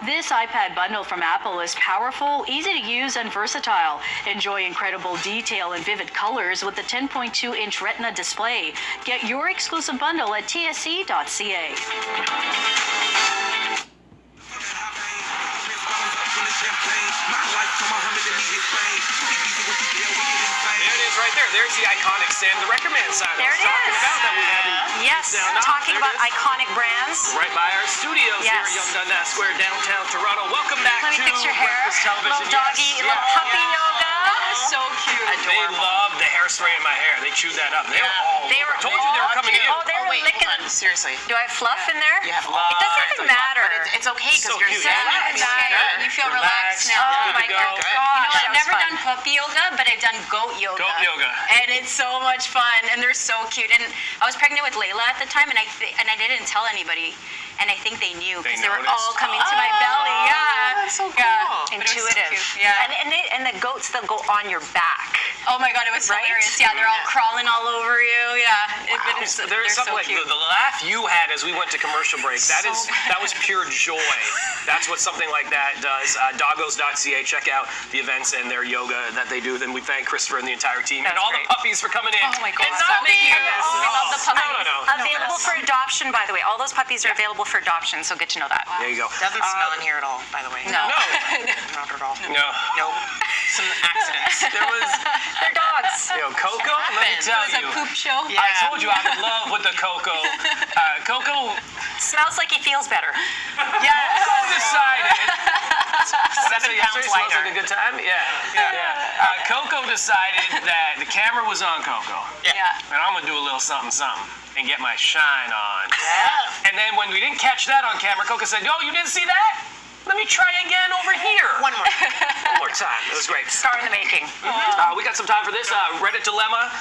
This iPad bundle from Apple is powerful, easy to use, and versatile. Enjoy incredible detail and vivid colors with the 10.2-inch Retina display. Get your exclusive bundle at tsc.ca. There it is right there. There's the iconic Sam the Record Man sign. There it is. About that we had in Yes, down talking there about it is. iconic brands. Right by our studios here at Yes. Yonge Dundas Square, downtown Toronto. Welcome back Let me to fix your hair. Breakfast Television. Little doggy, Yes. little puppy yoga. So cute. They love the hairspray in my hair. They chewed that up. They were all They over. were I told you they were coming to you. Oh, they were wait, licking. hold on, seriously. Do I have fluff in there? You have It doesn't even matter. But it's okay because So you're cute. sad. Relax. It's okay. You feel Relax. relaxed now. Oh Good my to God. go. Gosh, I've that was never fun. done puppy yoga, but I've done goat yoga. Goat yoga. And it's so much fun, and they're so cute. And I was pregnant with Layla at the time, and I didn't tell anybody. And I think they knew because they were noticed. all coming to my belly. Yeah, that's so Yeah. cool. But it was so Intuitive. cute. Yeah. And the goats, they'll go on your back. Oh my God, it was Right? hilarious. Yeah, they're all crawling all over you. Yeah. But There's they're something so like cute. the laugh you had as we went to commercial break. That was pure joy. That's what something like that does. Doggos.ca. Check out the events and their yoga that they do. Then we thank Christopher and the entire team and That's all great. the puppies for coming in. Oh my God, And stop not making being this. this. We love the puppies. No. Available for adoption, by the way. All those puppies are available for adoption, so good to know that. There you go. Doesn't smell in here at all, by the way. No. No. Not at all. No. Nope. Some accidents. There was, They're dogs. Coco, let me tell It was a you. poop show. I told you I'm in love with the Coco. Coco Smells like he feels better. decided. 7 pounds Smells like a lighter. good time? Yeah. Coco decided that the camera was on Coco. Yeah. And I'm going to do a little something and get my shine on. And then when we didn't catch that on camera, Coco said, "Oh, you didn't see that? Let me try again over here." One more. One more time. It was great. Star in the making. We got some time for this. Reddit dilemma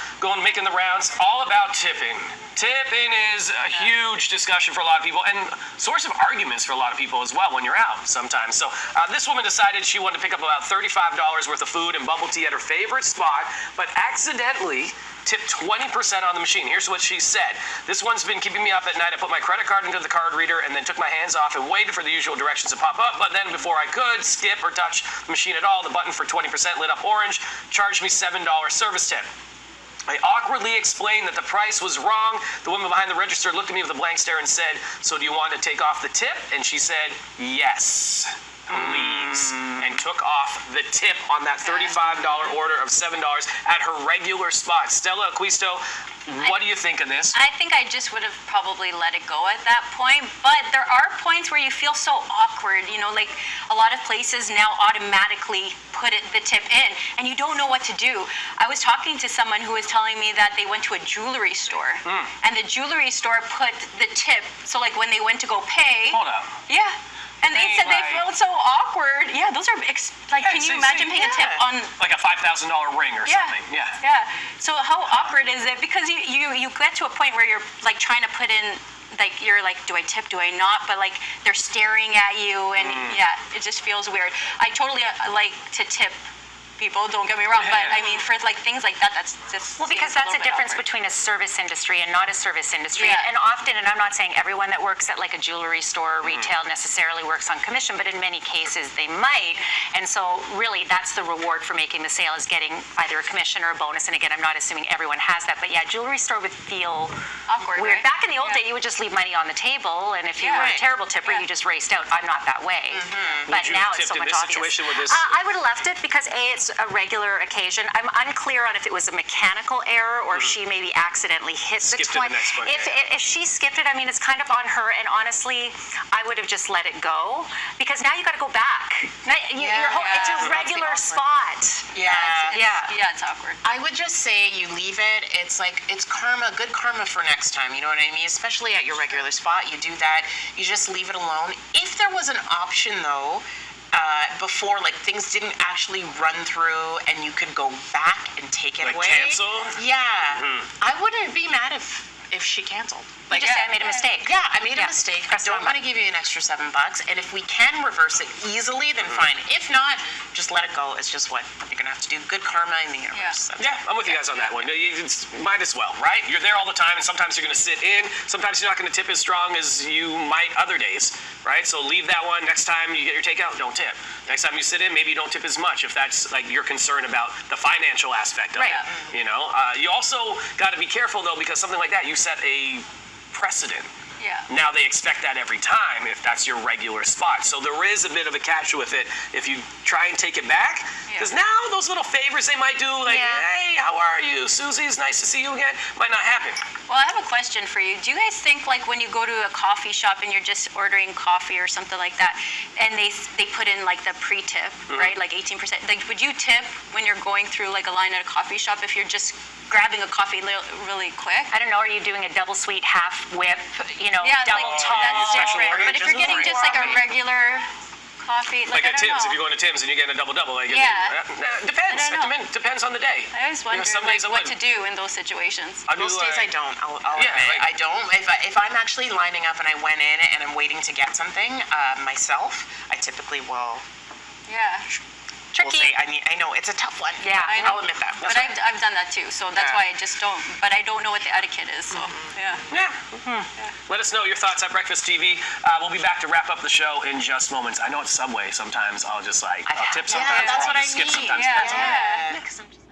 making the rounds. All about tipping. Tipping is a huge discussion for a lot of people and source of arguments for a lot of people as well when you're out sometimes. So this woman decided she wanted to pick up about $35 worth of food and bubble tea at her favorite spot, but accidentally tipped 20% on the machine. Here's what she said. "This one's been keeping me up at night. I put my credit card into the card reader and then took my hands off and waited for the usual directions to pop up. But then before I could skip or touch the machine at all, the button for 20% lit up orange, charged me $7 service tip. I awkwardly explained that the price was wrong. The woman behind the register looked at me with a blank stare and said, 'So do you want to take off the tip?' And she said, 'Yes, please,' and took off the tip on that $35 order of $7 at her regular spot. Stella Aquisto, what do you think of this? I think I just would have probably let it go at that point, but there are points where you feel so awkward, like a lot of places now automatically put the tip in, and you don't know what to do. I was talking to someone who was telling me that they went to a jewelry store, and the jewelry store put the tip, so like when they went to go pay. Hold up. Yeah. And they said they like- felt so awkward. Yeah, those are can you imagine paying a tip on Like a $5,000 ring or something. Yeah. yeah. So how awkward is it? Because you get to a point where you're like trying to put in, like you're like, do I tip? Do I not? But like they're staring at you, and yeah, it just feels weird. I totally like to tip people, don't get me wrong, but I mean for like things like that, that's just Because that's a difference between a service industry and not a service industry. Yeah. And often, and I'm not saying everyone that works at like a jewelry store or retail necessarily works on commission, but in many cases they might. And so really that's the reward for making the sale, is getting either a commission or a bonus. And again, I'm not assuming everyone has that, but yeah, jewelry store would feel awkward. weird. Right? Back in the old day, you would just leave money on the table, and if you were a terrible tipper, you just raced out. I'm not that way. But Would you now have it's so tipped in much this obvious. situation with this? I would have left it because it's a regular occasion. I'm unclear on if it was a mechanical error or if she maybe accidentally hit Skipped to the the 20. next one, If she skipped it, I mean, it's kind of on her. And honestly, I would have just let it go because now you got to go back. Now, it's your regular spot. Yeah. Yeah, it's awkward. I would just say you leave it. It's like, it's karma, good karma for next time. You know what I mean? Especially at your regular spot. You do that. You just leave it alone. If there was an option, though, before, like, things didn't actually run through and you could go back and take it Like away. cancel? Yeah. I wouldn't be mad if if she canceled. You just say I made a mistake. Yeah, I made a Yeah. mistake. I Press the don't wrong want to give you an extra $7, and if we can reverse it easily, then fine. If not, just let it go. It's just what you're gonna have to do. Good karma in the universe. That's Yeah, I'm with you guys on that one. It's, might as well, right? You're there all the time, and sometimes you're going to sit in. Sometimes you're not going to tip as strong as you might other days, right? So leave that one. Next time you get your takeout, don't tip. Next time you sit in, maybe you don't tip as much if that's like your concern about the financial aspect of Right. it. You know, you also got to be careful though, because something like that, you set a precedent. Yeah. Now they expect that every time if that's your regular spot. So there is a bit of a catch with it if you try and take it back. Because now those little favors they might do, like, hey, how are you? Susie's nice to see you again, might not happen. Well, I have a question for you. Do you guys think, like, when you go to a coffee shop and you're just ordering coffee or something like that, and they put in, like, the pre-tip, right, like 18%, like, would you tip when you're going through, like, a line at a coffee shop if you're just grabbing a coffee really quick? I don't know, are you doing a double sweet, half whip, Yeah, double like, tall? that's different. order, But if just you're getting order. just, like, a regular coffee, like, Like I at don't Tim's, know. if you're going to Tim's and you're getting a double-double, like, Yeah. Depends. I don't know. It depends on the day. I always You know, wonder, some like, days I what would. to do in those situations. I'll do, Most days I don't. I'll Yeah, admit like- I don't. If I'm actually lining up and I went in and I'm waiting to get something myself, I typically will Yeah. Tricky. say. I know it's a tough one. Yeah. I I'll know. admit that. But I've done that too, so that's Yeah. why I just don't. But I don't know what the etiquette is, so yeah. Yeah. Let us know your thoughts at Breakfast TV. We'll be back to wrap up the show in just moments. I know it's Subway. Sometimes I'll just like, I'll tip sometimes, that's or what I'll I just skip mean. sometimes. Yeah, Depends on the day. yeah. Because I'm just